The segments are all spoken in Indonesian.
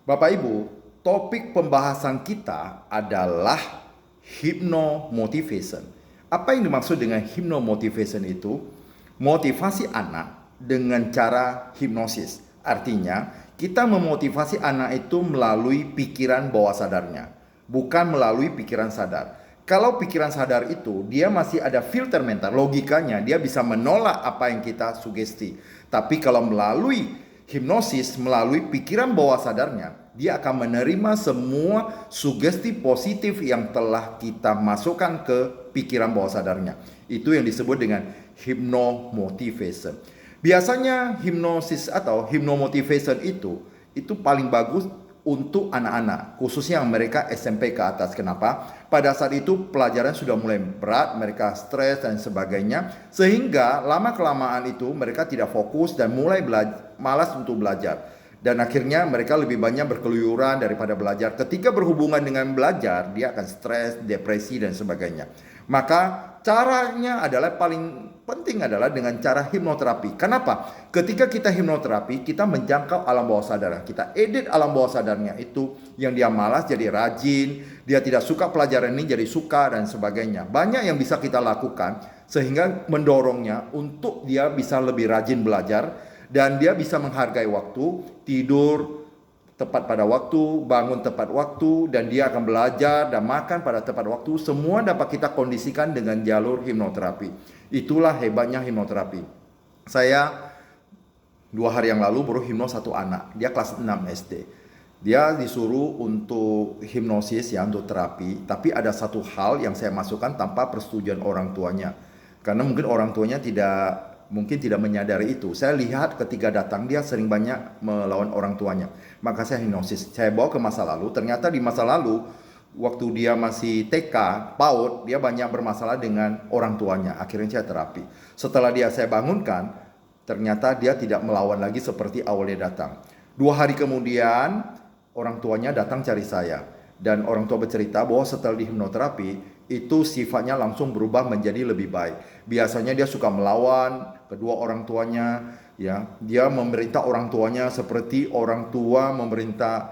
Bapak Ibu, topik pembahasan kita adalah hypnomotivation. Apa yang dimaksud dengan hypnomotivation itu? Motivasi anak dengan cara hipnosis. Artinya, kita memotivasi anak itu melalui pikiran bawah sadarnya, bukan melalui pikiran sadar. Kalau pikiran sadar itu, dia masih ada filter mental, logikanya dia bisa menolak apa yang kita sugesti. Tapi kalau melalui hipnosis, melalui pikiran bawah sadarnya, dia akan menerima semua sugesti positif yang telah kita masukkan ke pikiran bawah sadarnya. Itu yang disebut dengan hypnomotivation. Biasanya hipnosis atau hypnomotivation itu paling bagus untuk anak-anak, khususnya yang mereka SMP ke atas. Kenapa? Pada saat itu pelajaran sudah mulai berat, mereka stres dan sebagainya, sehingga lama-kelamaan itu mereka tidak fokus dan mulai malas untuk belajar. Dan akhirnya mereka lebih banyak berkeluyuran daripada belajar. Ketika berhubungan dengan belajar, dia akan stres, depresi, dan sebagainya. Maka caranya adalah paling penting adalah dengan cara hipnoterapi. Kenapa? Ketika kita hipnoterapi, kita menjangkau alam bawah sadar. Kita edit alam bawah sadarnya itu, yang dia malas jadi rajin, dia tidak suka pelajaran ini jadi suka, dan sebagainya. Banyak yang bisa kita lakukan sehingga mendorongnya untuk dia bisa lebih rajin belajar, dan dia bisa menghargai waktu, tidur tepat pada waktu, bangun tepat waktu, dan dia akan belajar dan makan pada tepat waktu. Semua dapat kita kondisikan dengan jalur hipnoterapi. Itulah hebatnya hipnoterapi. Saya 2 hari yang lalu baru hipnos satu anak, dia kelas 6 SD. Dia disuruh untuk hipnosis ya, untuk terapi, tapi ada satu hal yang saya masukkan tanpa persetujuan orang tuanya. Karena mungkin orang tuanya mungkin tidak menyadari itu. Saya lihat ketika datang dia sering banyak melawan orang tuanya. Maka saya hipnosis. Saya bawa ke masa lalu. Ternyata di masa lalu waktu dia masih TK, PAUD, dia banyak bermasalah dengan orang tuanya. Akhirnya saya terapi. Setelah saya bangunkan, ternyata dia tidak melawan lagi seperti awalnya datang. 2 hari kemudian orang tuanya datang cari saya. Dan orang tua bercerita bahwa setelah di hipnoterapi, itu sifatnya langsung berubah menjadi lebih baik. Biasanya dia suka melawan kedua orang tuanya, ya. Dia memerintah orang tuanya seperti orang tua memerintah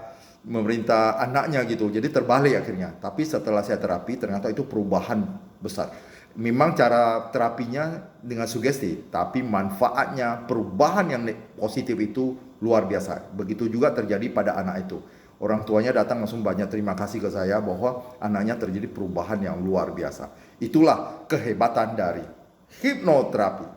anaknya gitu. Jadi terbalik akhirnya. Tapi setelah saya terapi, ternyata itu perubahan besar. Memang cara terapinya dengan sugesti, tapi manfaatnya, perubahan yang positif itu luar biasa. Begitu juga terjadi pada anak itu. Orang tuanya datang langsung banyak terima kasih ke saya bahwa anaknya terjadi perubahan yang luar biasa. Itulah kehebatan dari hipnoterapi.